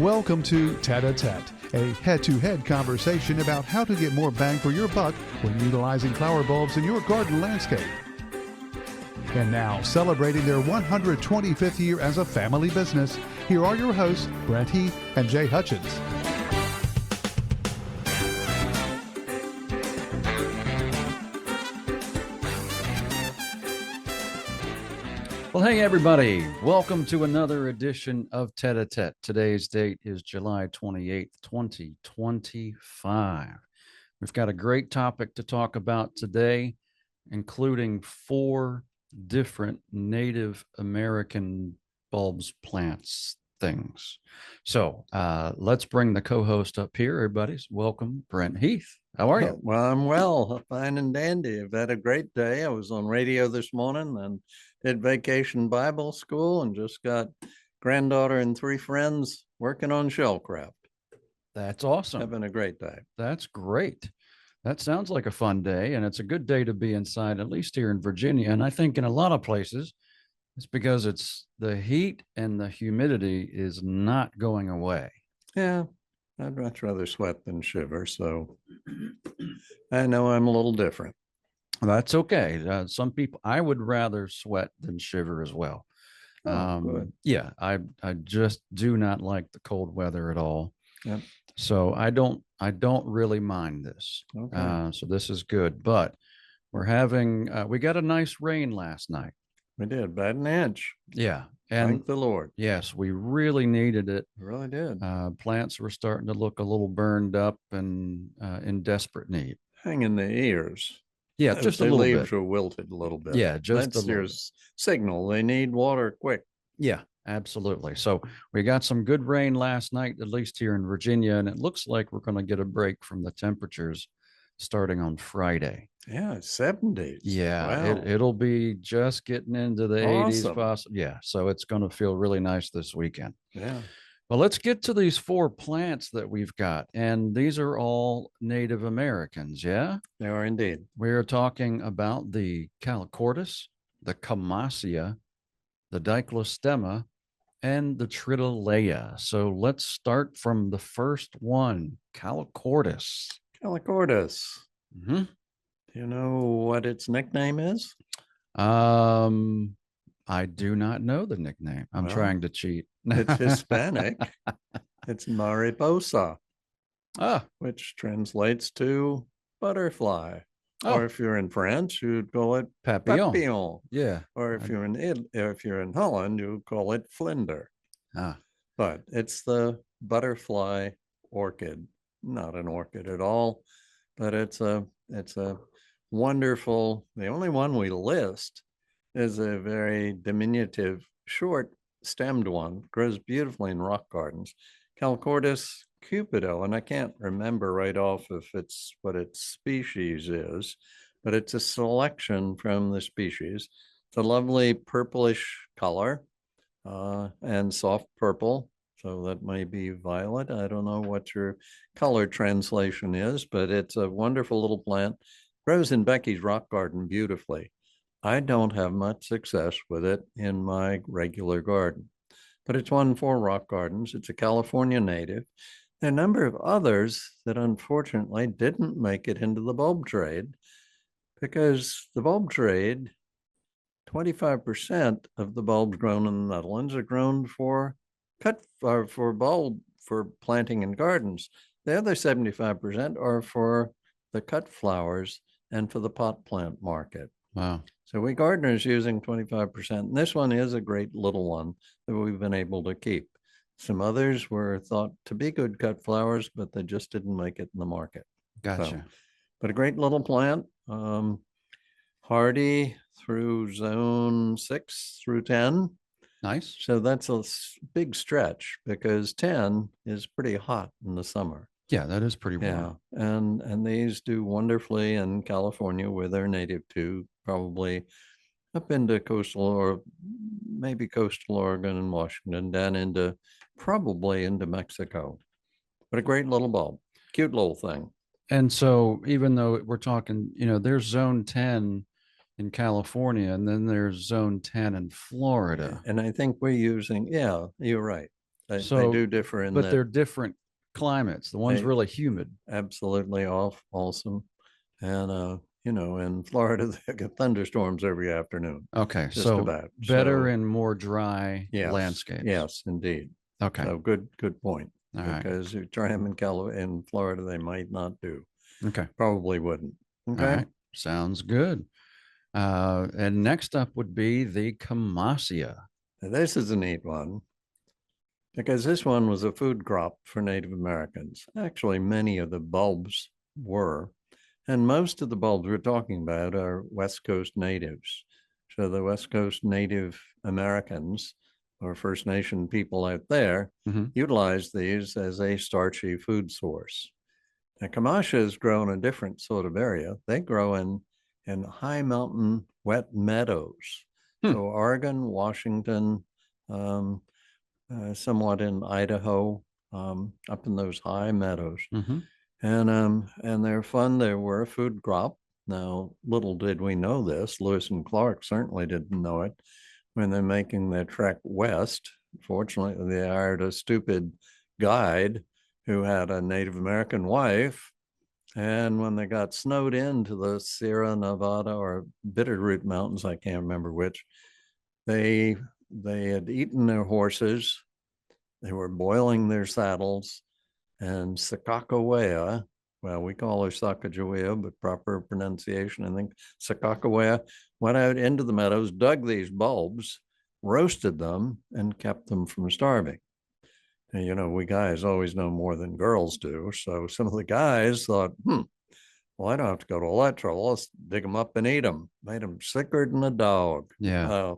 Welcome to Tete-a-Tete, a head-to-head conversation about how to get more bang for your buck when utilizing flower bulbs in your garden landscape. And now, celebrating their 125th year as a family business, here are your hosts, Brent Heath and Jay Hutchins. Well, hey, everybody. Welcome to another edition of Tete-a-Tete. Today's date is July 28th, 2025. We've got a great topic to talk about today, including 4 different Native American bulbs, plants, things. So let's bring the co-host up here, everybody. Welcome, Brent Heath. How are you? Well, I'm well, fine and dandy. I've had a great day. I was on radio this morning and did vacation Bible school and just got granddaughter and 3 friends working on shellcraft. That's awesome. Having a great day. That's great. That sounds like a fun day, and it's a good day to be inside, at least here in Virginia. And I think in a lot of places, it's because it's the heat and the humidity is not going away. Yeah, I'd much rather sweat than shiver. So I know I'm a little different. That's okay. Some people, I would rather sweat than shiver as well. Good. Yeah, I just do not like the cold weather at all. Yep. So I don't really mind this. Okay. So this is good, but we're having, we got a nice rain last night. We did about an inch. Yeah. And thank the Lord. Yes, we really needed it. We really did. Plants were starting to look a little burned up and in desperate need. Hang in the ears. Yeah, just a the little leaves bit. are wilted a little bit. Yeah, just that's their signal. They need water quick. Yeah, absolutely. So we got some good rain last night, at least here in Virginia, and it looks like we're going to get a break from the temperatures starting on Friday. Yeah, 70s. Yeah, wow. it'll be just getting into the Awesome. 80s possibly. Yeah, so it's going to feel really nice this weekend. Yeah. Well, let's get to these 4 plants that we've got. And these are all Native Americans, yeah? They are indeed. We are talking about the Calochortus, the Camassia, the Diclostema, and the Tritolea. So let's start from the first one, Calochortus. Calochortus. Mm-hmm. Do you know what its nickname is? I do not know the nickname. I'm trying to cheat. It's Hispanic. It's mariposa, Ah, which translates to butterfly. Oh. Or if you're in France, you'd call it papillon. papillon. Yeah. Or if you're in Holland, you call it vlinder. Ah. But it's the butterfly orchid, not an orchid at all, but it's a wonderful. The only one we list is a very diminutive, short stemmed one, grows beautifully in rock gardens. Calochortus cupido, and I can't remember right off if it's what its species is, but it's a selection from the species. It's a lovely purplish color and soft purple. So that may be violet. I don't know what your color translation is, but it's a wonderful little plant. Grows in Becky's rock garden beautifully. I don't have much success with it in my regular garden, but it's one for rock gardens. It's a California native. There are a number of others that unfortunately didn't make it into the bulb trade because the bulb trade, 25% of the bulbs grown in the Netherlands are grown for for planting in gardens. The other 75% are for the cut flowers and for the pot plant market. Wow. So we gardeners using 25%. And this one is a great little one that we've been able to keep. Some others were thought to be good cut flowers, but they just didn't make it in the market. Gotcha. So, but a great little plant, hardy through zone 6 through 10. Nice. So that's a big stretch because 10 is pretty hot in the summer. Yeah, that is pretty warm. Yeah, and these do wonderfully in California where they're native to, probably up into coastal or maybe coastal Oregon and Washington, down into probably into Mexico. But a great little bulb, cute little thing. And so even though we're talking, there's zone 10 in California and then there's zone 10 in Florida. And I think we're using, yeah, you're right. They do differ in but that they're different climates. The one's they really humid. absolutely awesome. And in Florida they get thunderstorms every afternoon. Okay, Just so about. better So in more dry landscapes. yes, indeed. Okay. So good point. All right. Because you try them in Florida, they might not do. Okay. Probably wouldn't. All Okay. right. Sounds good. And next up would be the Camasia. Now, this is a neat one because this one was a food crop for Native Americans. Actually, many of the bulbs were, and most of the bulbs we're talking about are West Coast natives. So the West Coast Native Americans or First Nation people out there utilize these as a starchy food source. Now, Kamasha grow in a different sort of area. They grow in high mountain wet meadows. So Oregon, Washington, um, somewhat in Idaho, up in those high meadows. And they're fun. They were a food crop. Now, little did we know this. Lewis and Clark certainly didn't know it when they're making their trek west. Fortunately, they hired a stupid guide who had a Native American wife. And when they got snowed into the Sierra Nevada or Bitterroot Mountains, I can't remember which, they had eaten their horses. They were boiling their saddles, and Sakakawea, well, we call her Sacagawea, but proper pronunciation, I think Sakakawea, went out into the meadows, dug these bulbs, roasted them, and kept them from starving. And, we guys always know more than girls do. So some of the guys thought, well, I don't have to go to all that trouble. Let's dig them up and eat them. Made them sicker than a dog. Yeah.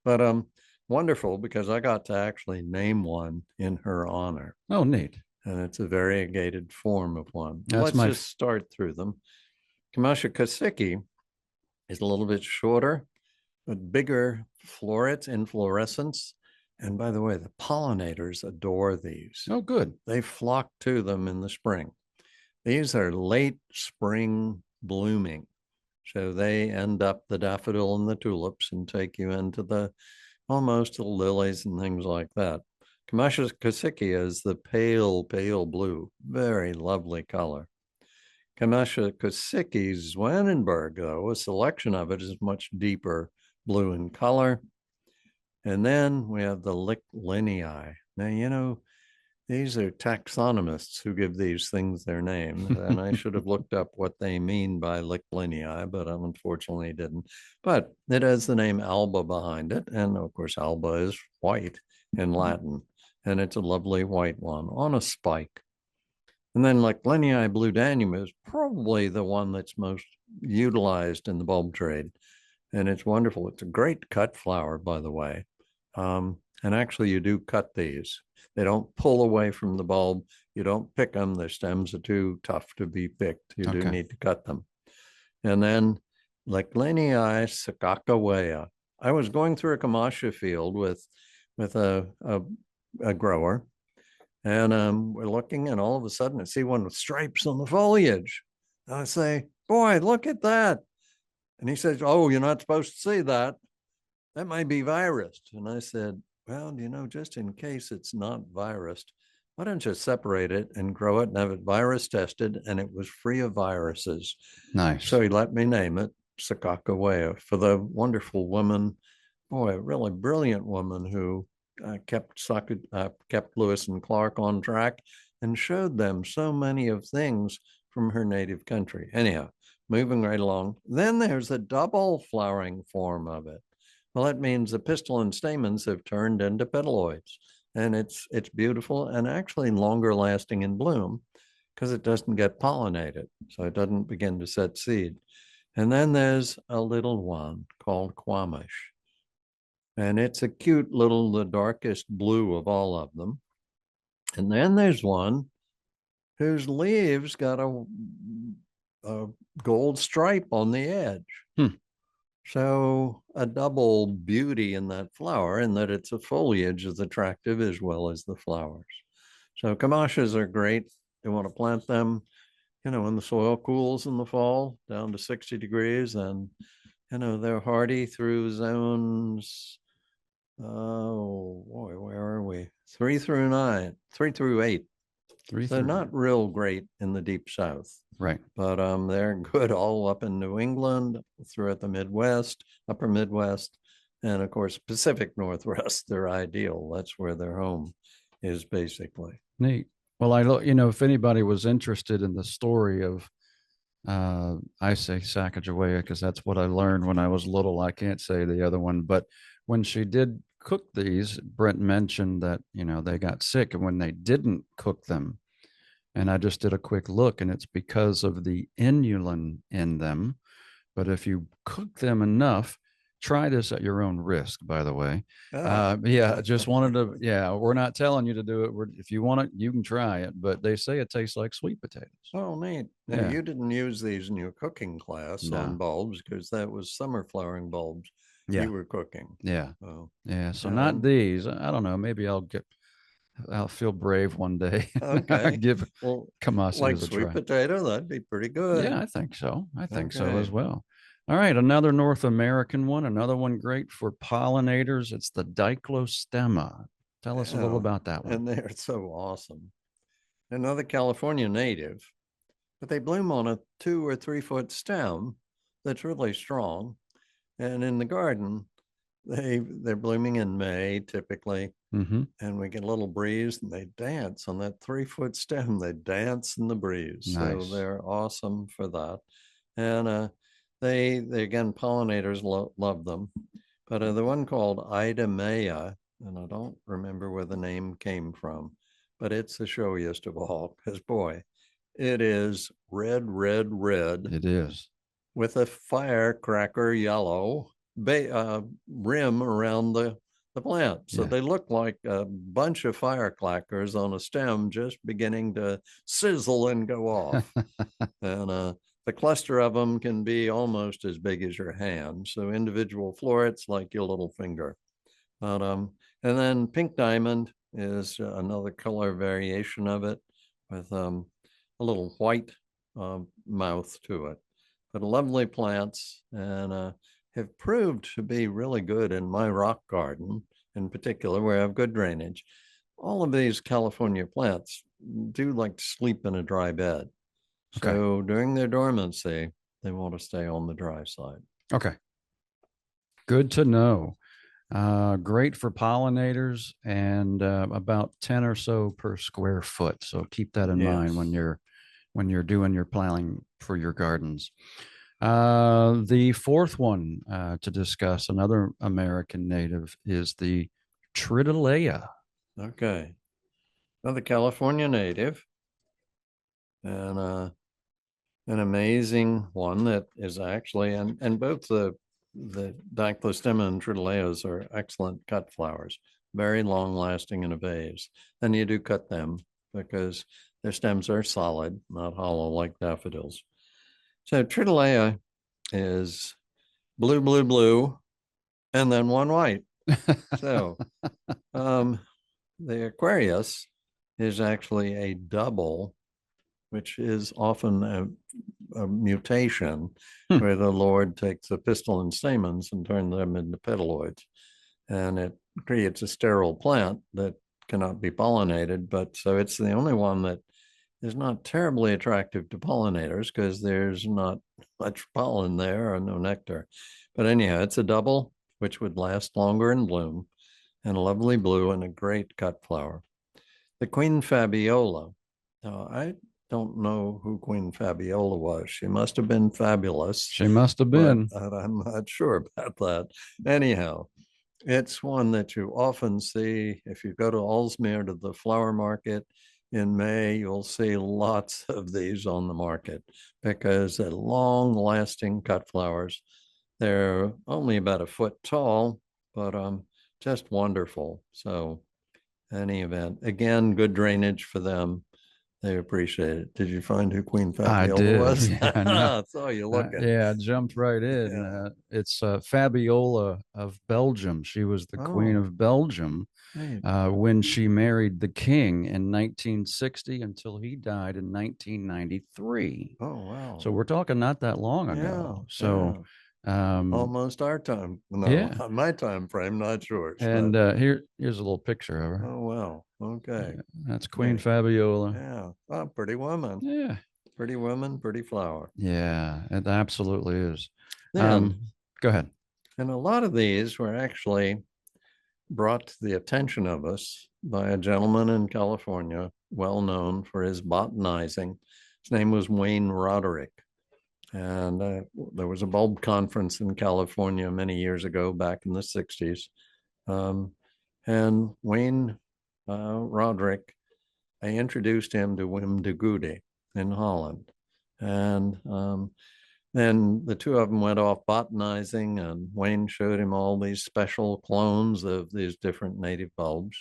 But wonderful because I got to actually name one in her honor. Oh, neat. And it's a variegated form of one. Let's just start through them. Kamasha Kasiki is a little bit shorter, but bigger florets, inflorescence. And by the way, the pollinators adore these. Oh, good. They flock to them in the spring. These are late spring blooming. So they end up the daffodil and the tulips and take you into almost the lilies and things like that. Kamasha Kasiki is the pale blue, very lovely color. Kamasha Kasiki Zwanenberg, though, a selection of it is much deeper blue in color. And then we have the Lichtlinii. Now, these are taxonomists who give these things their names, and I should have looked up what they mean by Lichtlinii, but I unfortunately didn't. But it has the name alba behind it, and of course, alba is white in Latin, and it's a lovely white one on a spike. And then Lichtlinii bludanum is probably the one that's most utilized in the bulb trade, and it's wonderful. It's a great cut flower, by the way. And actually, you do cut these. They don't pull away from the bulb. You don't pick them. Their stems are too tough to be picked. You do need to cut them. And then Lichtlinii Sakakawea. I was going through a Kamasha field with a grower, and we're looking, and all of a sudden I see one with stripes on the foliage. And I say, boy, look at that. And he says, oh, you're not supposed to see that. That might be virus. And I said, well, just in case it's not virus, why don't you separate it and grow it and have it virus tested? And it was free of viruses. Nice. So he let me name it Sakakawea for the wonderful woman, boy, a really brilliant woman who kept Lewis and Clark on track and showed them so many of things from her native country. Anyhow, moving right along. Then there's a double flowering form of it. Well, that means the pistil and stamens have turned into petaloids, and it's beautiful and actually longer lasting in bloom because it doesn't get pollinated, so it doesn't begin to set seed. And then there's a little one called Quamash, and it's a cute little, the darkest blue of all of them. And then there's one whose leaves got a gold stripe on the edge. So a double beauty in that flower, in that it's a foliage is attractive as well as the flowers. So Kamashas are great. You want to plant them, when the soil cools in the fall down to 60 degrees, and they're hardy through zones. Oh boy, where are we? 3 through 8. Three So through not real great in the deep south, right. but they're good all up in New England, throughout the Midwest, upper Midwest, and of course Pacific Northwest. They're ideal. That's where their home is basically. Neat. Well, I look, you know, if anybody was interested in the story of, I say Sacagawea because that's what I learned when I was little. I can't say the other one, but when she did cook these, Brent mentioned that, you know, they got sick and when they didn't cook them, and I just did a quick look, and it's because of the inulin in them. But if you cook them enough, try this at your own risk, by the way. Ah. Yeah, just wanted to, yeah, we're not telling you to do it. If you want it, you can try it, but they say it tastes like sweet potatoes. Oh, neat. Now, Yeah. you didn't use these in your cooking class on No. bulbs because that was summer flowering bulbs Yeah. you were cooking. Yeah. Oh, Yeah. So yeah, not and these. I don't know. Maybe I'll feel brave one day. okay. Give Well, Kamasi like as a sweet try. potato, that'd be pretty Yeah, good. I think so. I think so Okay. as well. All right, another North American one, another one great for pollinators. It's the Diclostemma. Tell us a little Yeah, about that one. and they're so awesome. Another California native, but they bloom on a 2 or 3 foot stem that's really strong. And in the garden, they're blooming in May typically, Mm-hmm. and we get a little breeze and they dance on that 3 foot stem. They dance in the breeze. So Nice. they're awesome for that. And they again, pollinators love them. But the one called Ida Maya, and I don't remember where the name came from, but it's the showiest of all because boy, it is red, red, red It is. with a firecracker yellow rim around the plant. So Yeah. they look like a bunch of firecrackers on a stem just beginning to sizzle and go off. And the cluster of them can be almost as big as your hand. So individual florets like your little finger. But, and then pink diamond is another color variation of it with a little white mouth to it. But lovely plants and have proved to be really good in my rock garden in particular, where I have good drainage. All of these California plants do like to sleep in a dry bed. Okay. So during their dormancy, they want to stay on the dry side. Okay. Good to know. Great for pollinators and about 10 or so per square foot. So keep that in mind when Yes. you're doing your planning for your gardens. The fourth one to discuss, another American native, is the Tritolea. Okay. Another California native and an amazing one that is actually, and both the Diclostemma and Tritillaeas are excellent cut flowers, very long lasting in a vase. And you do cut them because their stems are solid, not hollow like daffodils. So Tritillea is blue, blue, blue, and then one white. So the Aquarius is actually a double, which is often a mutation where the Lord takes the pistil and stamens and turns them into petaloids. And it creates a sterile plant that cannot be pollinated. But so it's the only one that is not terribly attractive to pollinators because there's not much pollen there or no nectar. But anyhow, it's a double, which would last longer in bloom and a lovely blue and a great cut flower. The Queen Fabiola. Now, I don't know who Queen Fabiola was. She must have been fabulous, She must have but been. I'm not sure about that. Anyhow, it's one that you often see if you go to Ellesmere to the flower market in May, you'll see lots of these on the market because they're long lasting cut flowers. They're only about a foot tall, but just wonderful. So any event, again, good drainage for them. They appreciate it. Did you find who Queen I Fabiola did. was? Yeah, no. I saw you looking. Yeah, I jumped right in. Yeah. It's Fabiola of Belgium. She was the Queen Oh, of Belgium neat. when she married the king in 1960 until he died in 1993. Oh, wow. So we're talking not that long Yeah, ago. yeah. So, Almost our time. No, yeah. my time frame, not yours. And But here's a little picture of her. oh, Wow. Okay. Yeah, that's Queen Okay. Fabiola. Yeah. Oh, pretty woman. Yeah. Pretty woman, pretty flower. Yeah, it absolutely is. Then, Go ahead. and a lot of these were actually brought to the attention of us by a gentleman in California, well known for his botanizing. His name was Wayne Roderick. And there was a bulb conference in California many years ago, back in the 60s. And Wayne Roderick, I introduced him to Wim de Goede in Holland. And then the two of them went off botanizing, and Wayne showed him all these special clones of these different native bulbs.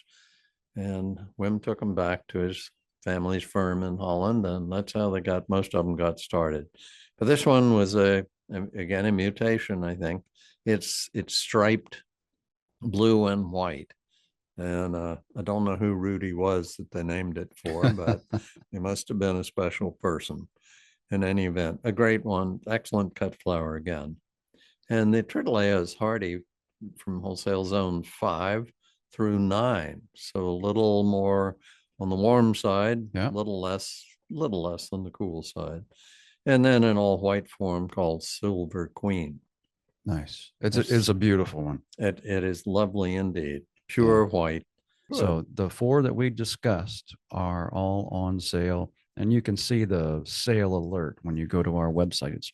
And Wim took them back to his family's firm in Holland, and that's how they got, most of them got started. But this one was again, a mutation, I think. It's striped blue and white. And I don't know who Rudy was that they named it for, but he must have been a special person. In any event, a great one, excellent cut flower again. And the Tritolea is hardy from wholesale zone 5 through 9. So a little more on the warm side, Yeah. a little less on the cool side. And then an all white form called Silver Queen. Nice. It's a beautiful one. It is lovely indeed. Pure white. So the 4 that we discussed are all on sale, and you can see the sale alert when you go to our website. It's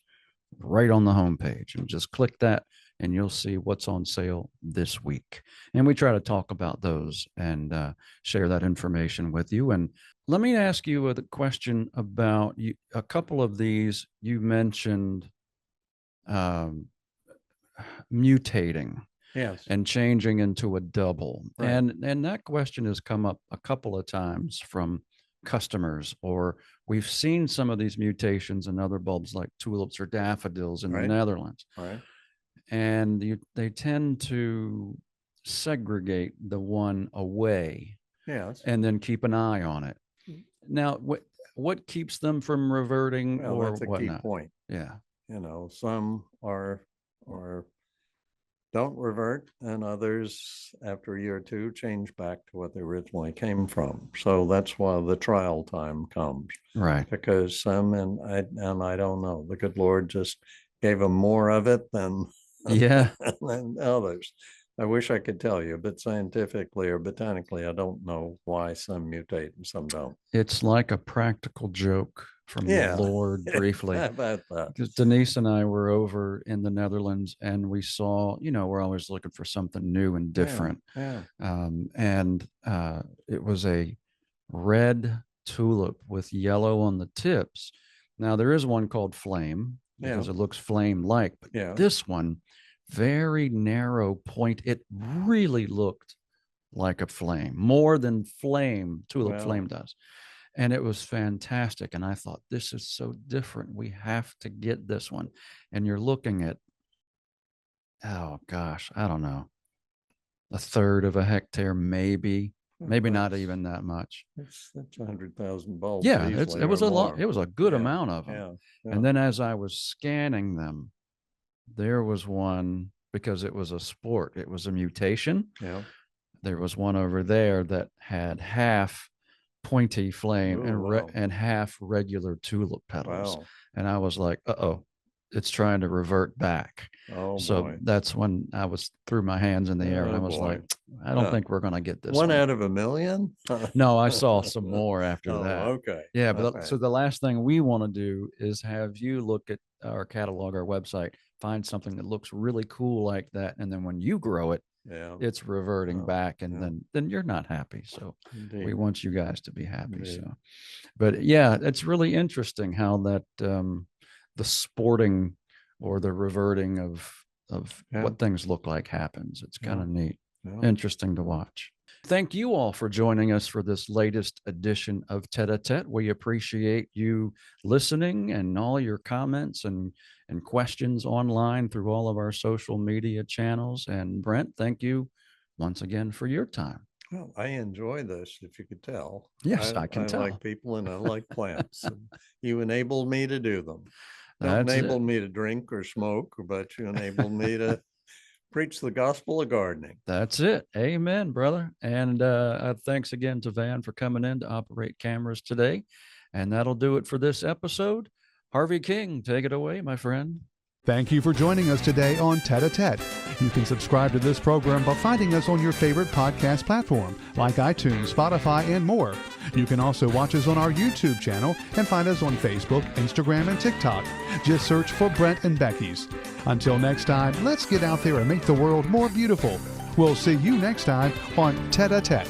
right on the homepage, and just click that and you'll see what's on sale this week. And we try to talk about those and share that information with you. And let me ask you a question about you. A couple of these you mentioned mutating. Yes. And changing into a double. Right. And that question has come up a couple of times from customers, or we've seen some of these mutations in other bulbs like tulips or daffodils in the Netherlands. Right. And they tend to segregate the one away. Yes. And then keep an eye on it. Now, what keeps them from reverting, well, or that's a whatnot? key point. Yeah. Some are don't revert, and others after a year or two change back to what they originally came from. So that's why the trial time comes. Right. Because some, and I don't know, the good Lord just gave them more of it than than others. I wish I could tell you, but scientifically or botanically, I don't know why some mutate and some don't. It's like a practical joke from the Lord briefly. How about that? Because Denise and I were over in the Netherlands, and we saw, we're always looking for something new and different. Yeah. And it was a red tulip with yellow on the tips. Now, there is one called Flame because it looks flame-like, but this one, very narrow point. It really looked like a flame, more than tulip flame does. And it was fantastic. And I thought, this is so different. We have to get this one. And you're looking at, oh gosh, I don't know, a third of a hectare, maybe not even that much. That's 100,000 bulbs. Yeah, it was a lot. It was a good amount of them. Yeah. And then as I was scanning them, there was one, because it was a sport, it was a mutation. Yeah. There was one over there that had half pointy flame and half regular tulip petals. Wow. And I was like, it's trying to revert back. That's when I threw my hands in the air, and I was like, I don't think we're going to get this one out of a million. No, I saw some more after that. Okay. Yeah. But so the last thing we want to do is have you look at our catalog, our website, find something that looks really cool like that. And then when you grow it, it's reverting back, and then you're not happy. So we want you guys to be happy. Indeed. So, but yeah, it's really interesting how that the sporting or the reverting of what things look like happens. It's kind of neat, interesting to watch. Thank you all for joining us for this latest edition of Tete a Tete. We appreciate you listening and all your comments and questions online through all of our social media channels. And Brent, thank you once again for your time. Well, I enjoy this, if you could tell. Yes, I can tell. I like people and I like plants. And you enabled me to do them. Don't enable me to drink or smoke, but you enabled me to preach the gospel of gardening. That's it. Amen, brother. And thanks again to Van for coming in to operate cameras today. And that'll do it for this episode. Harvey King, take it away, my friend. Thank you for joining us today on Tete a Tete. You can subscribe to this program by finding us on your favorite podcast platform like iTunes, Spotify, and more. You can also watch us on our YouTube channel and find us on Facebook, Instagram, and TikTok. Just search for Brent and Becky's. Until next time, let's get out there and make the world more beautiful. We'll see you next time on Tete a Tete.